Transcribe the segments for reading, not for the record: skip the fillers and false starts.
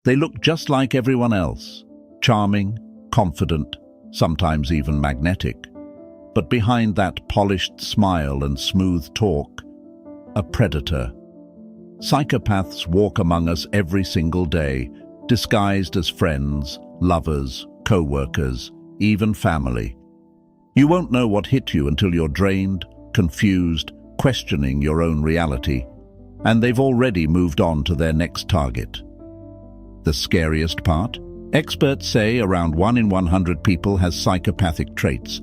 They look just like everyone else, charming, confident, sometimes even magnetic. But behind that polished smile and smooth talk, a predator. Psychopaths walk among us every single day, disguised as friends, lovers, co-workers, even family. You won't know what hit you until you're drained, confused, questioning your own reality, and they've already moved on to their next target. The scariest part? Experts say around 1 in 100 people has psychopathic traits.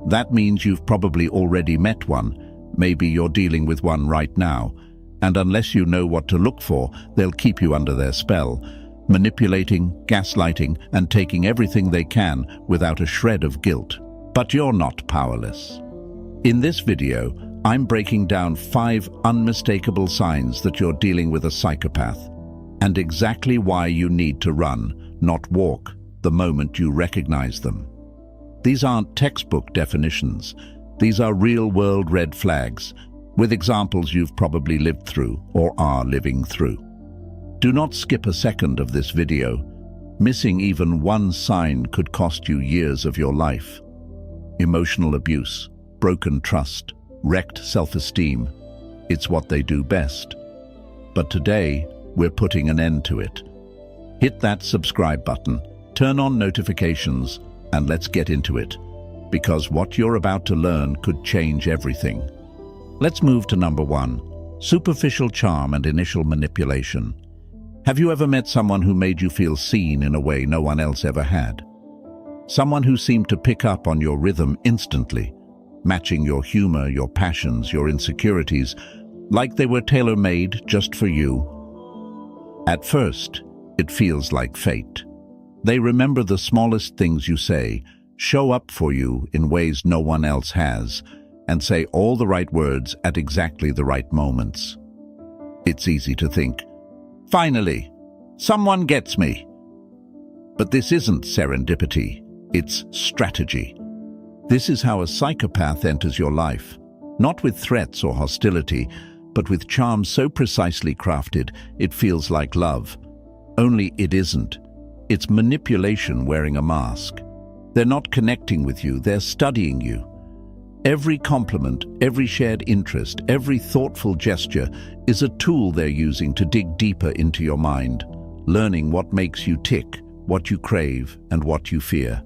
That means you've probably already met one. Maybe you're dealing with one right now. And unless you know what to look for, they'll keep you under their spell, manipulating, gaslighting, and taking everything they can without a shred of guilt. But you're not powerless. In this video, I'm breaking down 5 unmistakable signs that you're dealing with a psychopath, and exactly why you need to run, not walk, the moment you recognize them. These aren't textbook definitions. These are real-world red flags, with examples you've probably lived through or are living through. Do not skip a second of this video. Missing even one sign could cost you years of your life. Emotional abuse, broken trust, wrecked self-esteem. It's what they do best. But today, we're putting an end to it. Hit that subscribe button, turn on notifications, and let's get into it, because what you're about to learn could change everything. Let's move to number 1, superficial charm and initial manipulation. Have you ever met someone who made you feel seen in a way no one else ever had? Someone who seemed to pick up on your rhythm instantly, matching your humor, your passions, your insecurities, like they were tailor-made just for you. At first, it feels like fate. They remember the smallest things you say, show up for you in ways no one else has, and say all the right words at exactly the right moments. It's easy to think, finally, someone gets me. But this isn't serendipity, it's strategy. This is how a psychopath enters your life, not with threats or hostility, but with charm so precisely crafted it feels like love. Only it isn't. It's manipulation wearing a mask. They're not connecting with you, they're studying you. Every compliment, every shared interest, every thoughtful gesture is a tool they're using to dig deeper into your mind, learning what makes you tick, what you crave, and what you fear.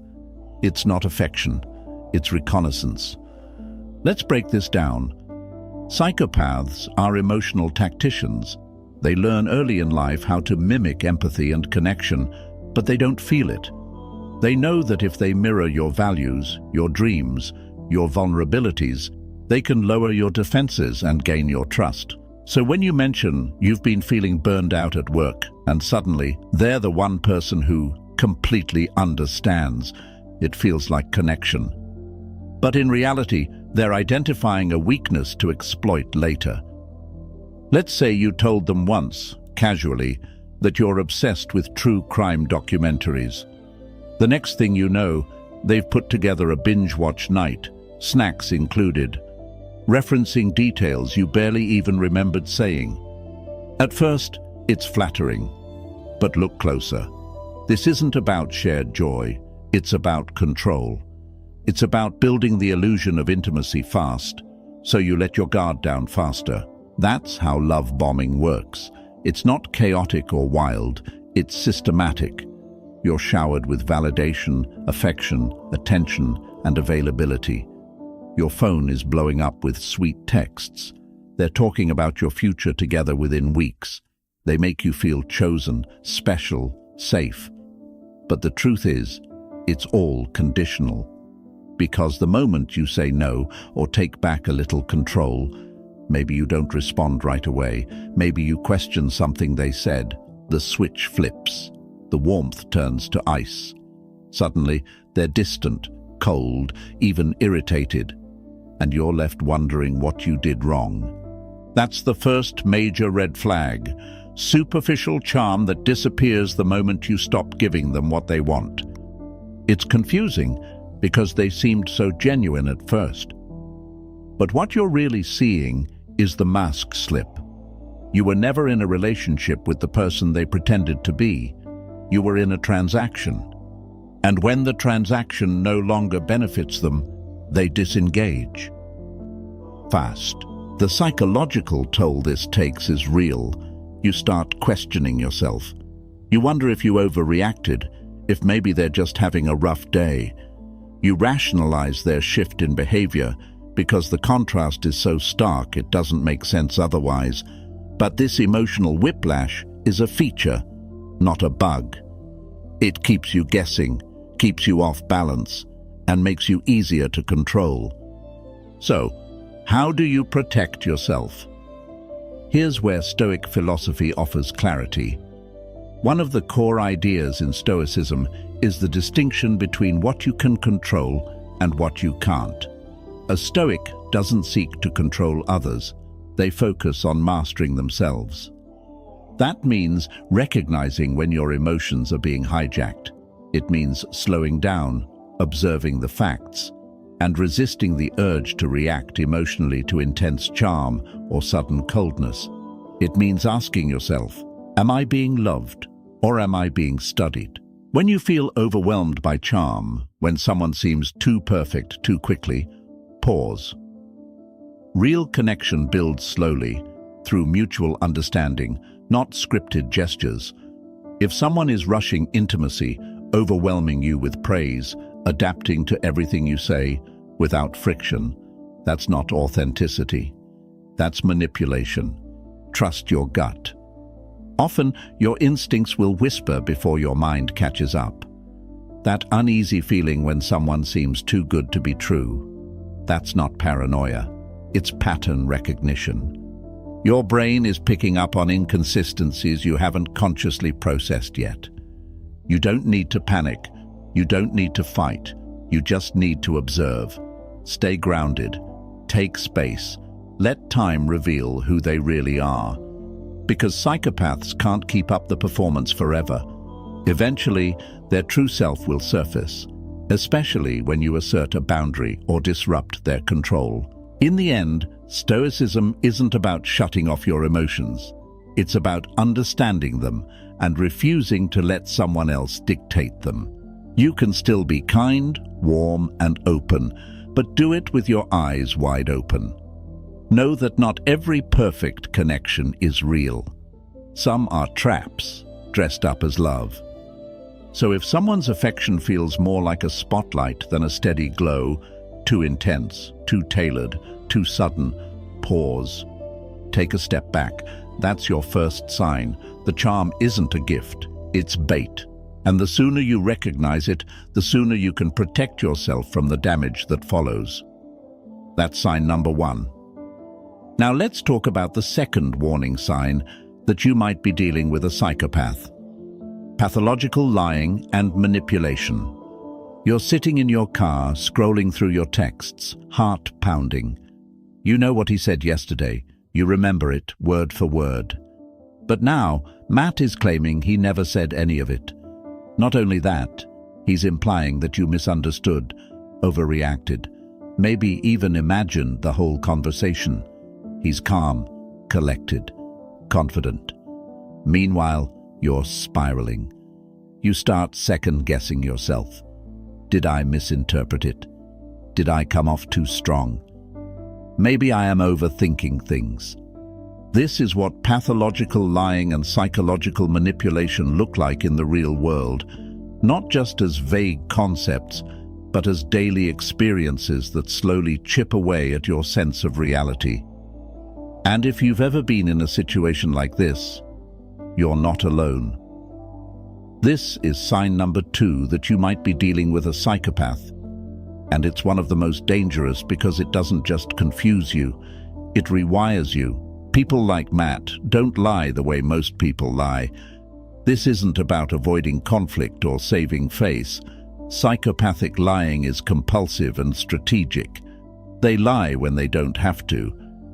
It's not affection, it's reconnaissance. Let's break this down. Psychopaths are emotional tacticians. They learn early in life how to mimic empathy and connection, but they don't feel it. They know that if they mirror your values, your dreams, your vulnerabilities, they can lower your defenses and gain your trust. So when you mention you've been feeling burned out at work, and suddenly they're the one person who completely understands, it feels like connection. But in reality, they're identifying a weakness to exploit later. Let's say you told them once, casually, that you're obsessed with true crime documentaries. The next thing you know, they've put together a binge-watch night, snacks included, referencing details you barely even remembered saying. At first, it's flattering, but look closer. This isn't about shared joy, it's about control. It's about building the illusion of intimacy fast, so you let your guard down faster. That's how love bombing works. It's not chaotic or wild, it's systematic. You're showered with validation, affection, attention, and availability. Your phone is blowing up with sweet texts. They're talking about your future together within weeks. They make you feel chosen, special, safe. But the truth is, it's all conditional. Because the moment you say no or take back a little control, maybe you don't respond right away, maybe you question something they said, the switch flips. The warmth turns to ice. Suddenly, they're distant, cold, even irritated, and you're left wondering what you did wrong. That's the first major red flag. Superficial charm that disappears the moment you stop giving them what they want. It's confusing because they seemed so genuine at first. But what you're really seeing is the mask slip. You were never in a relationship with the person they pretended to be. you were in a transaction. And when the transaction no longer benefits them, they disengage. Fast. The psychological toll this takes is real. You start questioning yourself. You wonder if you overreacted, if maybe they're just having a rough day. You rationalize their shift in behavior because the contrast is so stark it doesn't make sense otherwise. But this emotional whiplash is a feature, not a bug. It keeps you guessing, keeps you off balance, and makes you easier to control. So, how do you protect yourself? Here's where Stoic philosophy offers clarity. One of the core ideas in Stoicism is the distinction between what you can control and what you can't. A Stoic doesn't seek to control others. They focus on mastering themselves. That means recognizing when your emotions are being hijacked. It means slowing down, observing the facts, and resisting the urge to react emotionally to intense charm or sudden coldness. It means asking yourself, am I being loved or am I being studied? When you feel overwhelmed by charm, when someone seems too perfect too quickly, pause. Real connection builds slowly, through mutual understanding, not scripted gestures. If someone is rushing intimacy, overwhelming you with praise, adapting to everything you say, without friction, that's not authenticity. That's manipulation. Trust your gut. Often, your instincts will whisper before your mind catches up. That uneasy feeling when someone seems too good to be true, that's not paranoia. It's pattern recognition. Your brain is picking up on inconsistencies you haven't consciously processed yet. You don't need to panic. You don't need to fight. You just need to observe. Stay grounded. Take space. Let time reveal who they really are. Because psychopaths can't keep up the performance forever. Eventually, their true self will surface, especially when you assert a boundary or disrupt their control. In the end, Stoicism isn't about shutting off your emotions. It's about understanding them and refusing to let someone else dictate them. You can still be kind, warm, and open, but do it with your eyes wide open. Know that not every perfect connection is real. Some are traps, dressed up as love. So if someone's affection feels more like a spotlight than a steady glow, too intense, too tailored, too sudden, pause. Take a step back. That's your first sign. The charm isn't a gift, it's bait. And the sooner you recognize it, the sooner you can protect yourself from the damage that follows. That's sign number 1. Now let's talk about the second warning sign that you might be dealing with a psychopath. Pathological lying and manipulation. You're sitting in your car, scrolling through your texts, heart pounding. You know what he said yesterday. You remember it, word for word. But now, Matt is claiming he never said any of it. Not only that, he's implying that you misunderstood, overreacted, maybe even imagined the whole conversation. He's calm, collected, confident. Meanwhile, you're spiraling. You start second-guessing yourself. Did I misinterpret it? Did I come off too strong? Maybe I am overthinking things. This is what pathological lying and psychological manipulation look like in the real world, not just as vague concepts, but as daily experiences that slowly chip away at your sense of reality. And if you've ever been in a situation like this, you're not alone. This is sign number 2 that you might be dealing with a psychopath. And it's one of the most dangerous because it doesn't just confuse you, it rewires you. People like Matt don't lie the way most people lie. This isn't about avoiding conflict or saving face. Psychopathic lying is compulsive and strategic. They lie when they don't have to,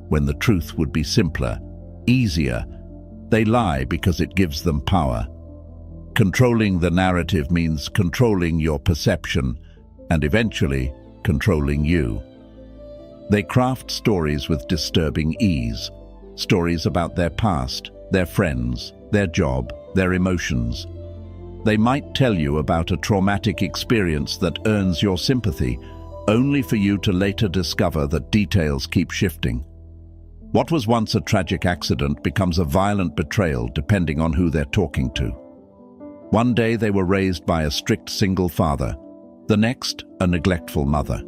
when the truth would be simpler, easier. They lie because it gives them power. Controlling the narrative means controlling your perception and eventually controlling you. They craft stories with disturbing ease, stories about their past, their friends, their job, their emotions. They might tell you about a traumatic experience that earns your sympathy, only for you to later discover that details keep shifting. What was once a tragic accident becomes a violent betrayal depending on who they're talking to. One day they were raised by a strict single father, the next a neglectful mother.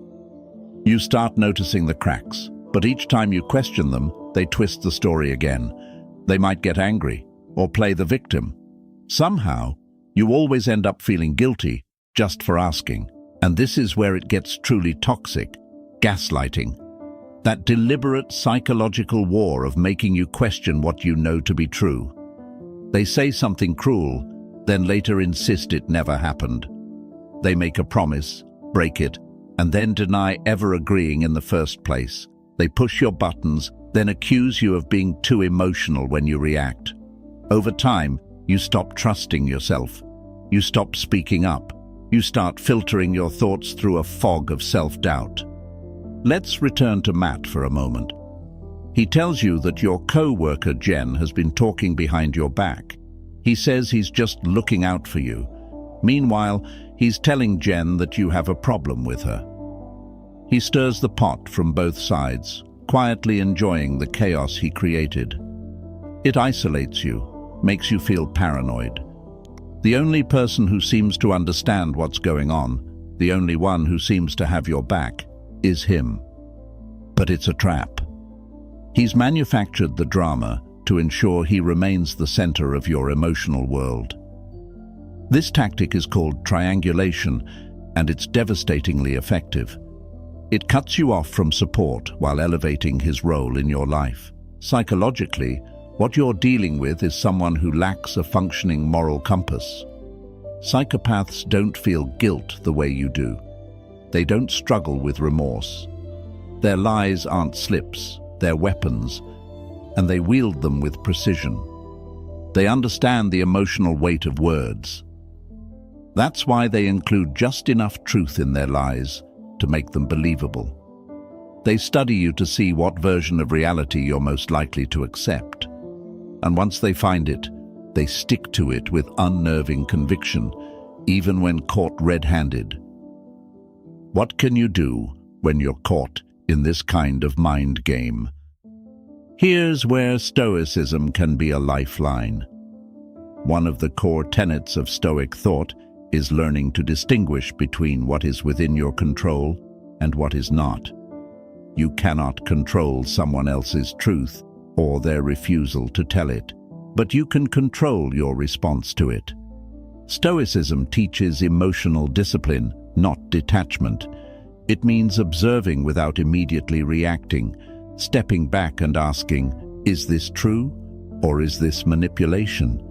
You start noticing the cracks, but each time you question them, they twist the story again. They might get angry or play the victim. Somehow, you always end up feeling guilty just for asking. And this is where it gets truly toxic: gaslighting. That deliberate psychological war of making you question what you know to be true. They say something cruel, then later insist it never happened. They make a promise, break it, and then deny ever agreeing in the first place. They push your buttons, then accuse you of being too emotional when you react. Over time, you stop trusting yourself. You stop speaking up. You start filtering your thoughts through a fog of self-doubt. Let's return to Matt for a moment. He tells you that your co-worker Jen has been talking behind your back. He says he's just looking out for you. Meanwhile, he's telling Jen that you have a problem with her. He stirs the pot from both sides, quietly enjoying the chaos he created. It isolates you, makes you feel paranoid. The only person who seems to understand what's going on, the only one who seems to have your back, is him. But it's a trap. He's manufactured the drama to ensure he remains the center of your emotional world. This tactic is called triangulation, and it's devastatingly effective. It cuts you off from support while elevating his role in your life. Psychologically, what you're dealing with is someone who lacks a functioning moral compass. Psychopaths don't feel guilt the way you do. They don't struggle with remorse. Their lies aren't slips, they're weapons, and they wield them with precision. They understand the emotional weight of words. That's why they include just enough truth in their lies to make them believable. They study you to see what version of reality you're most likely to accept. And once they find it, they stick to it with unnerving conviction, even when caught red-handed. What can you do when you're caught in this kind of mind game? Here's where Stoicism can be a lifeline. One of the core tenets of Stoic thought is learning to distinguish between what is within your control and what is not. You cannot control someone else's truth or their refusal to tell it, but you can control your response to it. Stoicism teaches emotional discipline, not detachment. It means observing without immediately reacting, stepping back and asking, is this true or is this manipulation?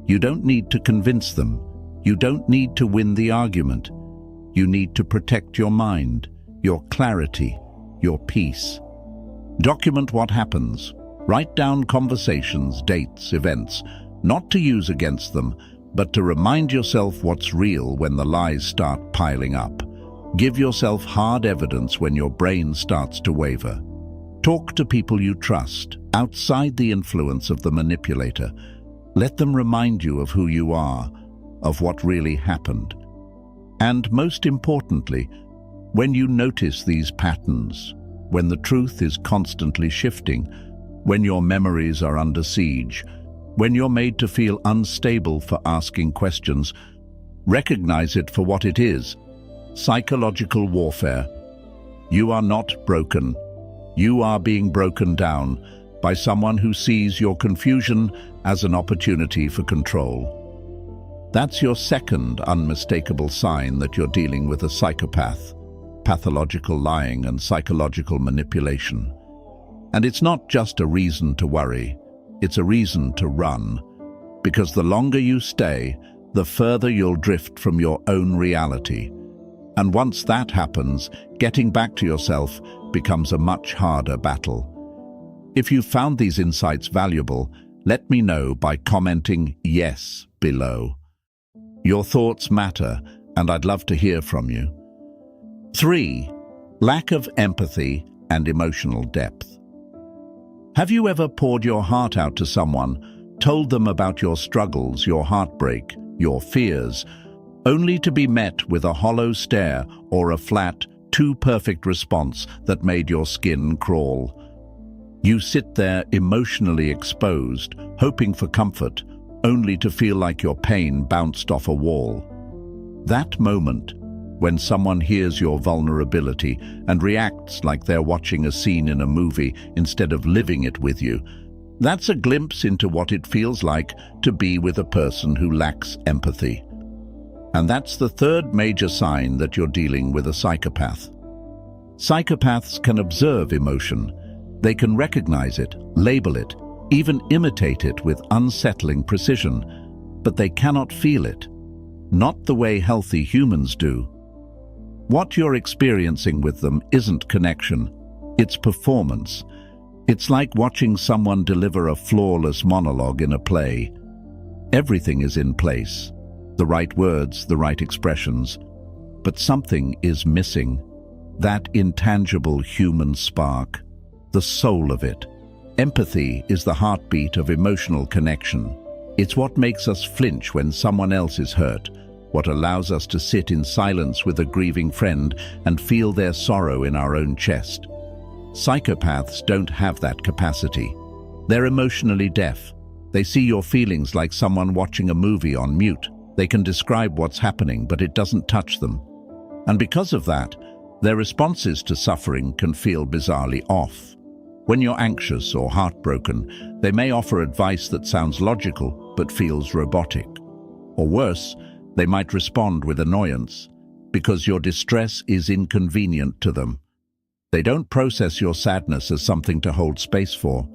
You don't need to convince them. You don't need to win the argument. You need to protect your mind, your clarity, your peace. Document what happens. Write down conversations, dates, events, not to use against them, but to remind yourself what's real when the lies start piling up. Give yourself hard evidence when your brain starts to waver. Talk to people you trust, outside the influence of the manipulator. Let them remind you of who you are, of what really happened. And most importantly, when you notice these patterns, when the truth is constantly shifting, when your memories are under siege, when you're made to feel unstable for asking questions, recognize it for what it is: psychological warfare. You are not broken. You are being broken down by someone who sees your confusion as an opportunity for control. That's your second unmistakable sign that you're dealing with a psychopath: pathological lying and psychological manipulation. And it's not just a reason to worry, it's a reason to run, because the longer you stay, the further you'll drift from your own reality. And once that happens, getting back to yourself becomes a much harder battle. If you found these insights valuable, let me know by commenting yes below. Your thoughts matter, and I'd love to hear from you. 3. Lack of empathy and emotional depth. Have you ever poured your heart out to someone, told them about your struggles, your heartbreak, your fears, only to be met with a hollow stare or a flat, too perfect response that made your skin crawl. You sit there emotionally exposed, hoping for comfort, only to feel like your pain bounced off a wall. That moment, when someone hears your vulnerability and reacts like they're watching a scene in a movie instead of living it with you, that's a glimpse into what it feels like to be with a person who lacks empathy. And that's the third major sign that you're dealing with a psychopath. Psychopaths can observe emotion. They can recognize it, label it, even imitate it with unsettling precision, but they cannot feel it. Not the way healthy humans do. What you're experiencing with them isn't connection, it's performance. It's like watching someone deliver a flawless monologue in a play. Everything is in place, the right words, the right expressions, but something is missing. That intangible human spark, the soul of it. Empathy is the heartbeat of emotional connection. It's what makes us flinch when someone else is hurt, what allows us to sit in silence with a grieving friend and feel their sorrow in our own chest. Psychopaths don't have that capacity. They're emotionally deaf. They see your feelings like someone watching a movie on mute. They can describe what's happening, but it doesn't touch them. And because of that, their responses to suffering can feel bizarrely off. When you're anxious or heartbroken, they may offer advice that sounds logical but feels robotic. Or worse, they might respond with annoyance because your distress is inconvenient to them. They don't process your sadness as something to hold space for.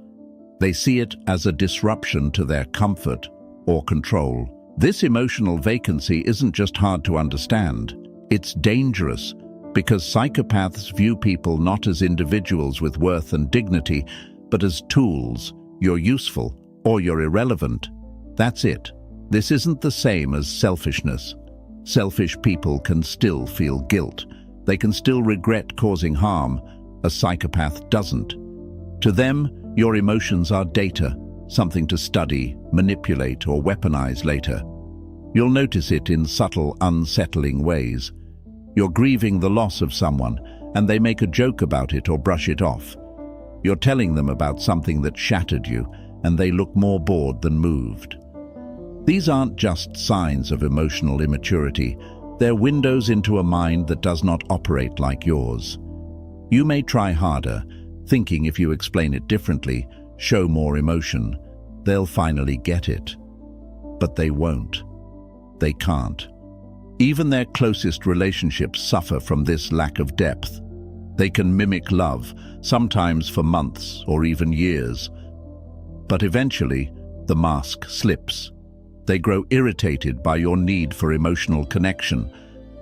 They see it as a disruption to their comfort or control. This emotional vacancy isn't just hard to understand. It's dangerous because psychopaths view people not as individuals with worth and dignity, but as tools. You're useful or you're irrelevant. That's it. This isn't the same as selfishness. Selfish people can still feel guilt. They can still regret causing harm. A psychopath doesn't. To them, your emotions are data, something to study, manipulate, or weaponize later. You'll notice it in subtle, unsettling ways. You're grieving the loss of someone, and they make a joke about it or brush it off. You're telling them about something that shattered you, and they look more bored than moved. These aren't just signs of emotional immaturity. They're windows into a mind that does not operate like yours. You may try harder, thinking if you explain it differently, show more emotion, they'll finally get it. But they won't. They can't. Even their closest relationships suffer from this lack of depth. They can mimic love, sometimes for months or even years. But eventually, the mask slips. They grow irritated by your need for emotional connection.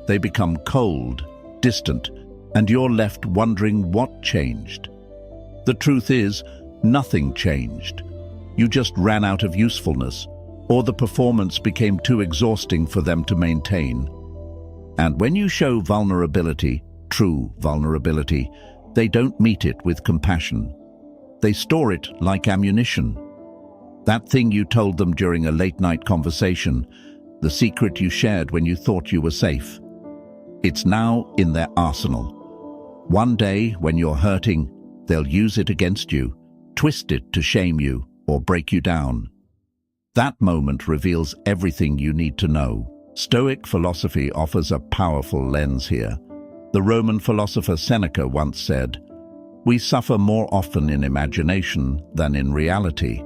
They become cold, distant, and you're left wondering what changed. The truth is, nothing changed. You just ran out of usefulness, or the performance became too exhausting for them to maintain. And when you show vulnerability, true vulnerability, they don't meet it with compassion. They store it like ammunition. That thing you told them during a late-night conversation, the secret you shared when you thought you were safe. It's now in their arsenal. One day, when you're hurting, they'll use it against you, twist it to shame you or break you down. That moment reveals everything you need to know. Stoic philosophy offers a powerful lens here. The Roman philosopher Seneca once said, "We suffer more often in imagination than in reality."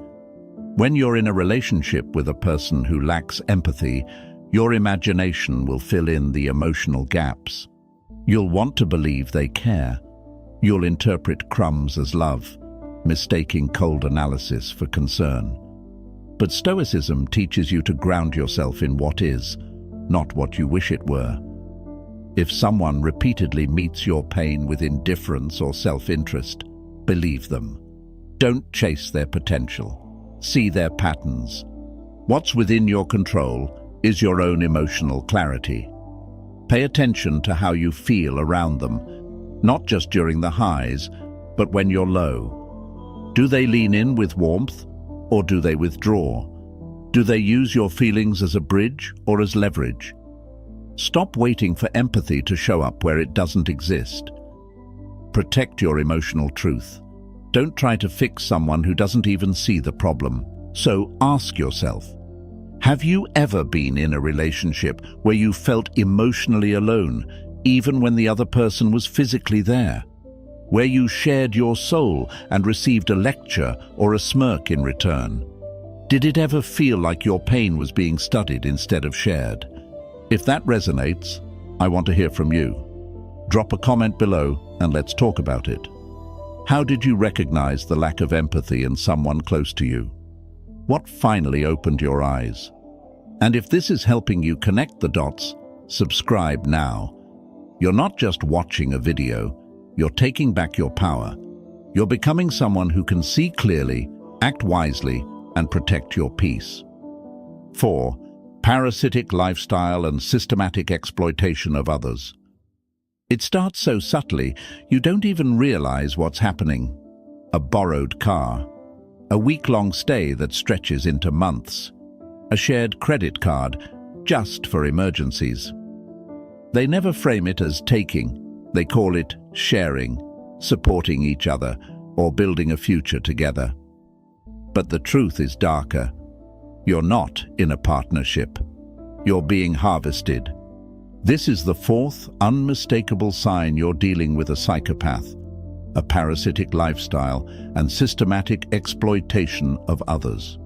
When you're in a relationship with a person who lacks empathy, your imagination will fill in the emotional gaps. You'll want to believe they care. You'll interpret crumbs as love, mistaking cold analysis for concern. But Stoicism teaches you to ground yourself in what is, not what you wish it were. If someone repeatedly meets your pain with indifference or self-interest, believe them. Don't chase their potential. See their patterns. What's within your control is your own emotional clarity. Pay attention to how you feel around them, not just during the highs, but when you're low. Do they lean in with warmth, or do they withdraw? Do they use your feelings as a bridge or as leverage? Stop waiting for empathy to show up where it doesn't exist. Protect your emotional truth. Don't try to fix someone who doesn't even see the problem. So ask yourself, have you ever been in a relationship where you felt emotionally alone, even when the other person was physically there? Where you shared your soul and received a lecture or a smirk in return? Did it ever feel like your pain was being studied instead of shared? If that resonates, I want to hear from you. Drop a comment below and let's talk about it. How did you recognize the lack of empathy in someone close to you? What finally opened your eyes? And if this is helping you connect the dots, subscribe now. You're not just watching a video, you're taking back your power. You're becoming someone who can see clearly, act wisely, and protect your peace. 4. Parasitic lifestyle and systematic exploitation of others. It starts so subtly, you don't even realize what's happening. A borrowed car, a week-long stay that stretches into months, a shared credit card just for emergencies. They never frame it as taking, they call it sharing, supporting each other, or building a future together. But the truth is darker. You're not in a partnership. You're being harvested. This is the 4th unmistakable sign you're dealing with a psychopath, a parasitic lifestyle and systematic exploitation of others.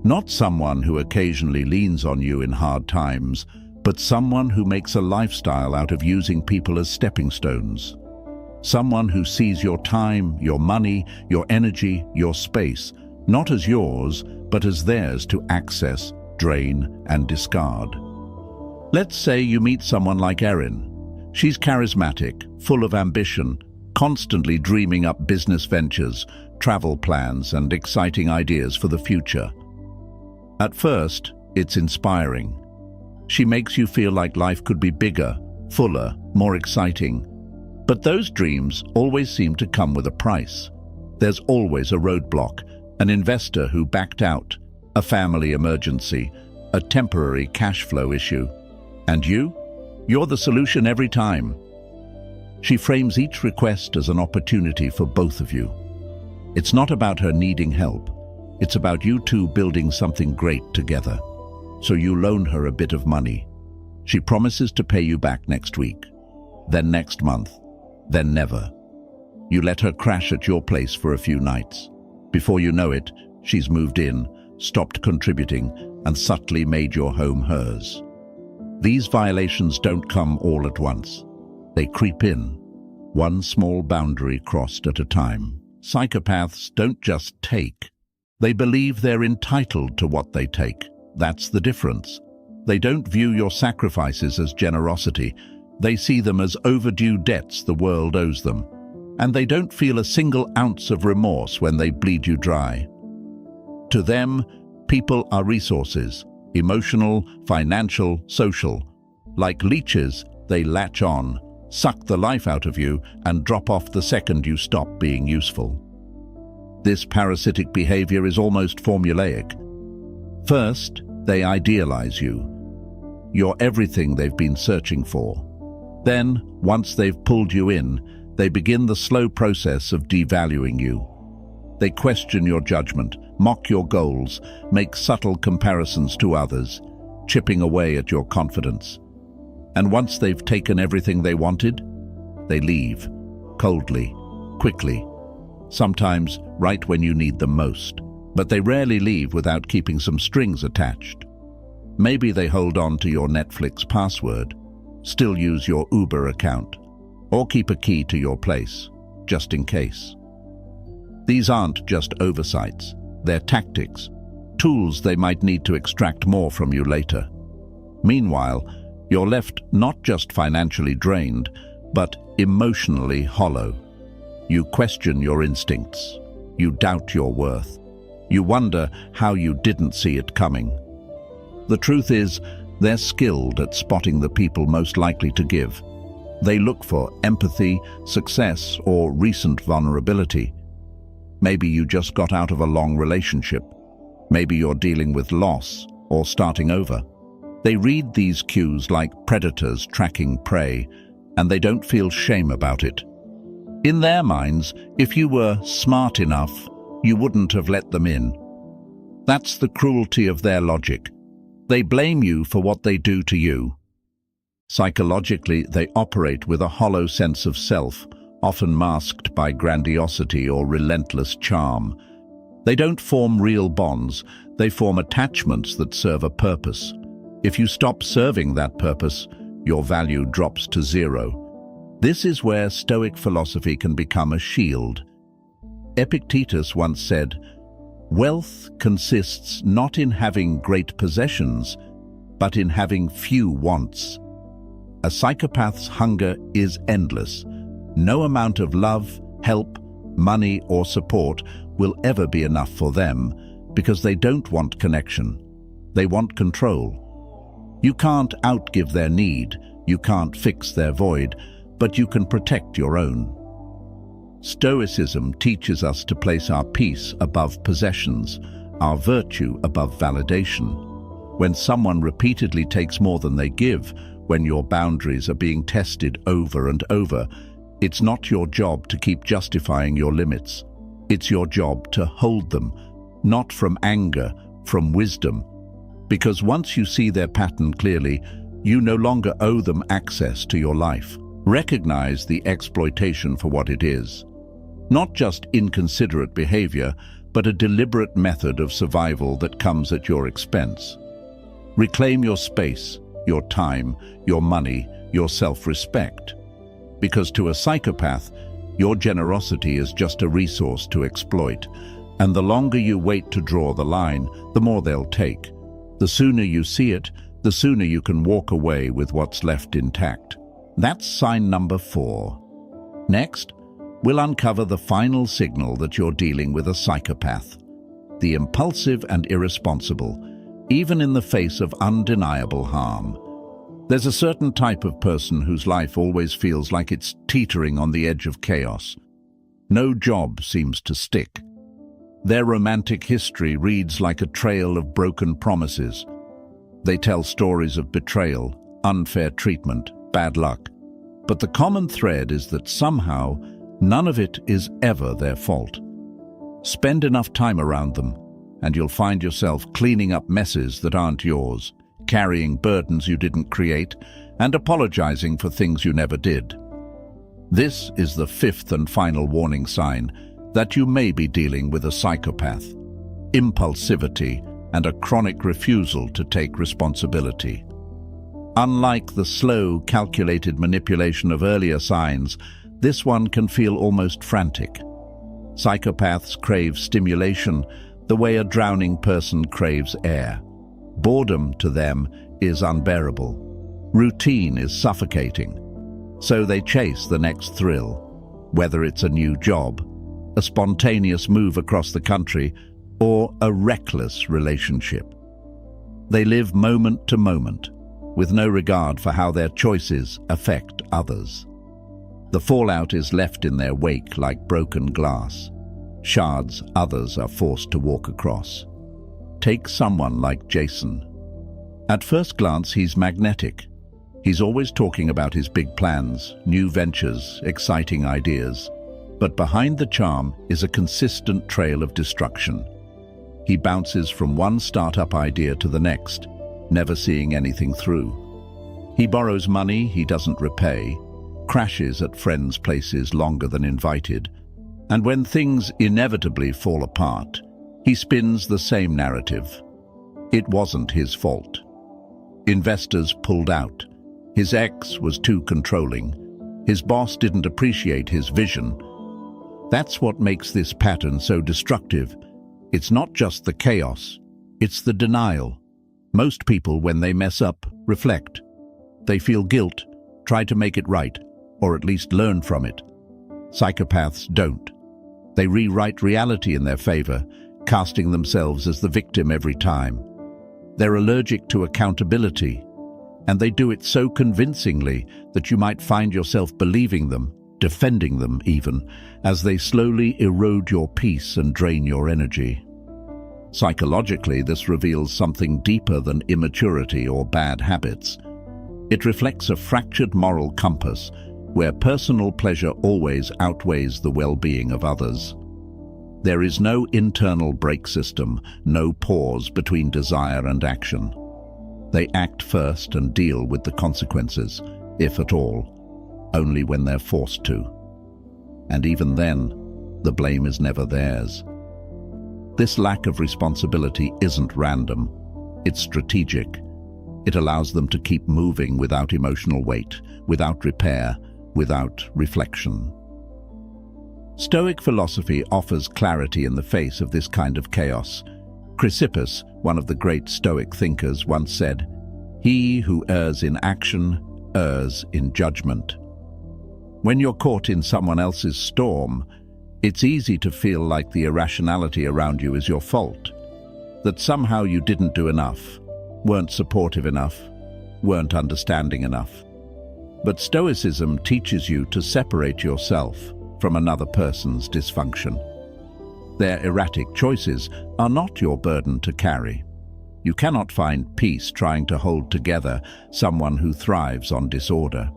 Not someone who occasionally leans on you in hard times, but someone who makes a lifestyle out of using people as stepping stones. Someone who sees your time, your money, your energy, your space, not as yours, but as theirs to access, drain, and discard. Let's say you meet someone like Erin. She's charismatic, full of ambition, constantly dreaming up business ventures, travel plans, and exciting ideas for the future. At first, it's inspiring. She makes you feel like life could be bigger, fuller, more exciting. But those dreams always seem to come with a price. There's always a roadblock, an investor who backed out, a family emergency, a temporary cash flow issue. And you're the solution every time. She frames each request as an opportunity for both of you. It's not about her needing help. It's about you two building something great together. So you loan her a bit of money. She promises to pay you back next week, then next month, then never. You let her crash at your place for a few nights. Before you know it, she's moved in, stopped contributing, and subtly made your home hers. These violations don't come all at once. They creep in, one small boundary crossed at a time. Psychopaths don't just take. They believe they're entitled to what they take. That's the difference. They don't view your sacrifices as generosity. They see them as overdue debts the world owes them. And they don't feel a single ounce of remorse when they bleed you dry. To them, people are resources. Emotional, financial, social. Like leeches, they latch on, suck the life out of you, and drop off the second you stop being useful. This parasitic behavior is almost formulaic. First, they idealize you. You're everything they've been searching for. Then, once they've pulled you in, they begin the slow process of devaluing you. They question your judgment, mock your goals, make subtle comparisons to others, chipping away at your confidence. And once they've taken everything they wanted, they leave, coldly, quickly, sometimes right when you need them most. But they rarely leave without keeping some strings attached. Maybe they hold on to your Netflix password, still use your Uber account, or keep a key to your place, just in case. These aren't just oversights, they're tactics, tools they might need to extract more from you later. Meanwhile, you're left not just financially drained, but emotionally hollow. You question your instincts. You doubt your worth. You wonder how you didn't see it coming. The truth is, they're skilled at spotting the people most likely to give. They look for empathy, success, or recent vulnerability. Maybe you just got out of a long relationship. Maybe you're dealing with loss or starting over. They read these cues like predators tracking prey, and they don't feel shame about it. In their minds, if you were smart enough, you wouldn't have let them in. That's the cruelty of their logic. They blame you for what they do to you. Psychologically, they operate with a hollow sense of self, often masked by grandiosity or relentless charm. They don't form real bonds, they form attachments that serve a purpose. If you stop serving that purpose, your value drops to zero. This is where Stoic philosophy can become a shield. Epictetus once said, "Wealth consists not in having great possessions, but in having few wants." A psychopath's hunger is endless. No amount of love, help, money, or support will ever be enough for them because they don't want connection. They want control. You can't outgive their need, you can't fix their void, but you can protect your own. Stoicism teaches us to place our peace above possessions, our virtue above validation. When someone repeatedly takes more than they give, when your boundaries are being tested over and over, it's not your job to keep justifying your limits. It's your job to hold them, not from anger, from wisdom. Because once you see their pattern clearly, you no longer owe them access to your life. Recognize the exploitation for what it is. Not just inconsiderate behavior, but a deliberate method of survival that comes at your expense. Reclaim your space, your time, your money, your self-respect. Because to a psychopath, your generosity is just a resource to exploit, and the longer you wait to draw the line, the more they'll take. The sooner you see it, the sooner you can walk away with what's left intact. That's sign number 4. Next, we'll uncover the final signal that you're dealing with a psychopath. The impulsive and irresponsible, even in the face of undeniable harm. There's a certain type of person whose life always feels like it's teetering on the edge of chaos. No job seems to stick. Their romantic history reads like a trail of broken promises. They tell stories of betrayal, unfair treatment, bad luck. But the common thread is that somehow, none of it is ever their fault. Spend enough time around them, and you'll find yourself cleaning up messes that aren't yours, carrying burdens you didn't create, and apologizing for things you never did. This is the 5th and final warning sign that you may be dealing with a psychopath: impulsivity and a chronic refusal to take responsibility. Unlike the slow, calculated manipulation of earlier signs, this one can feel almost frantic. Psychopaths crave stimulation the way a drowning person craves air. Boredom to them is unbearable. Routine is suffocating. So they chase the next thrill, whether it's a new job, a spontaneous move across the country, or a reckless relationship. They live moment to moment, with no regard for how their choices affect others. The fallout is left in their wake like broken glass, shards others are forced to walk across. Take someone like Jason. At first glance, he's magnetic. He's always talking about his big plans, new ventures, exciting ideas. But behind the charm is a consistent trail of destruction. He bounces from one startup idea to the next, never seeing anything through. He borrows money he doesn't repay, crashes at friends' places longer than invited, and when things inevitably fall apart, he spins the same narrative. It wasn't his fault. Investors pulled out. His ex was too controlling. His boss didn't appreciate his vision. That's what makes this pattern so destructive. It's not just the chaos, it's the denial. Most people, when they mess up, reflect. They feel guilt, try to make it right, or at least learn from it. Psychopaths don't. They rewrite reality in their favor, casting themselves as the victim every time. They're allergic to accountability, and they do it so convincingly that you might find yourself believing them, defending them even, as they slowly erode your peace and drain your energy. Psychologically, this reveals something deeper than immaturity or bad habits. It reflects a fractured moral compass where personal pleasure always outweighs the well-being of others. There is no internal brake system, no pause between desire and action. They act first and deal with the consequences, if at all, only when they're forced to. And even then, the blame is never theirs. This lack of responsibility isn't random, it's strategic. It allows them to keep moving without emotional weight, without repair, without reflection. Stoic philosophy offers clarity in the face of this kind of chaos. Chrysippus, one of the great Stoic thinkers, once said, "He who errs in action, errs in judgment." When you're caught in someone else's storm, it's easy to feel like the irrationality around you is your fault, that somehow you didn't do enough, weren't supportive enough, weren't understanding enough. But Stoicism teaches you to separate yourself from another person's dysfunction. Their erratic choices are not your burden to carry. You cannot find peace trying to hold together someone who thrives on disorder.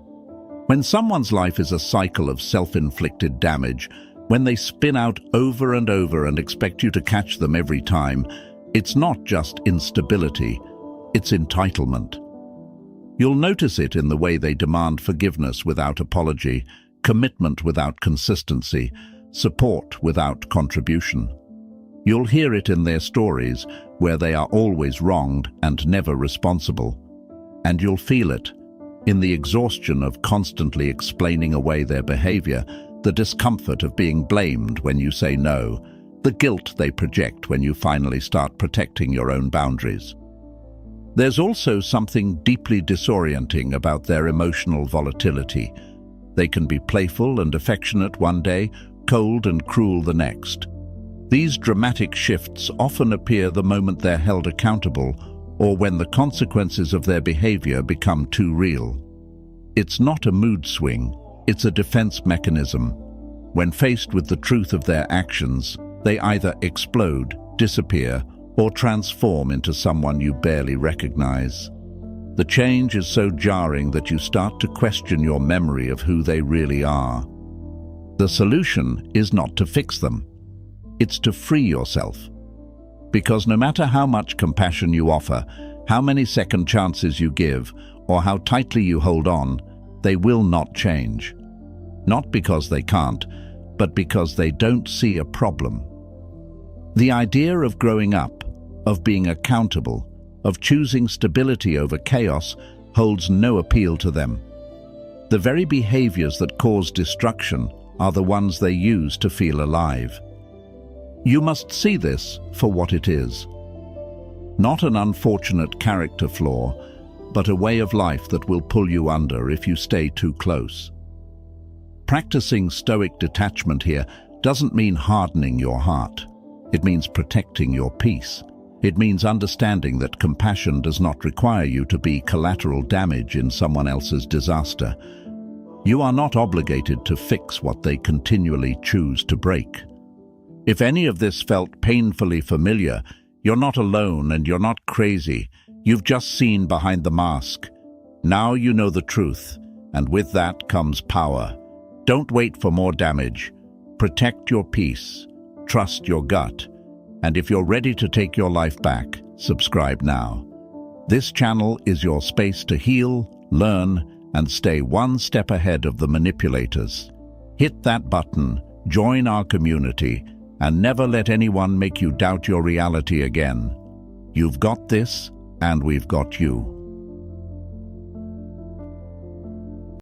When someone's life is a cycle of self-inflicted damage, when they spin out over and over and expect you to catch them every time, it's not just instability, it's entitlement. You'll notice it in the way they demand forgiveness without apology, commitment without consistency, support without contribution. You'll hear it in their stories, where they are always wronged and never responsible. And you'll feel it in the exhaustion of constantly explaining away their behavior, the discomfort of being blamed when you say no, the guilt they project when you finally start protecting your own boundaries. There's also something deeply disorienting about their emotional volatility. They can be playful and affectionate one day, cold and cruel the next. These dramatic shifts often appear the moment they're held accountable or when the consequences of their behavior become too real. It's not a mood swing, it's a defense mechanism. When faced with the truth of their actions, they either explode, disappear, or transform into someone you barely recognize. The change is so jarring that you start to question your memory of who they really are. The solution is not to fix them. It's to free yourself. Because no matter how much compassion you offer, how many second chances you give, or how tightly you hold on, they will not change. Not because they can't, but because they don't see a problem. The idea of growing up, of being accountable, of choosing stability over chaos holds no appeal to them. The very behaviors that cause destruction are the ones they use to feel alive. You must see this for what it is. Not an unfortunate character flaw, but a way of life that will pull you under if you stay too close. Practicing Stoic detachment here doesn't mean hardening your heart. It means protecting your peace. It means understanding that compassion does not require you to be collateral damage in someone else's disaster. You are not obligated to fix what they continually choose to break. If any of this felt painfully familiar, you're not alone and you're not crazy. You've just seen behind the mask. Now you know the truth, and with that comes power. Don't wait for more damage. Protect your peace. Trust your gut. And if you're ready to take your life back, subscribe now. This channel is your space to heal, learn, and stay one step ahead of the manipulators. Hit that button, join our community, and never let anyone make you doubt your reality again. You've got this, and we've got you.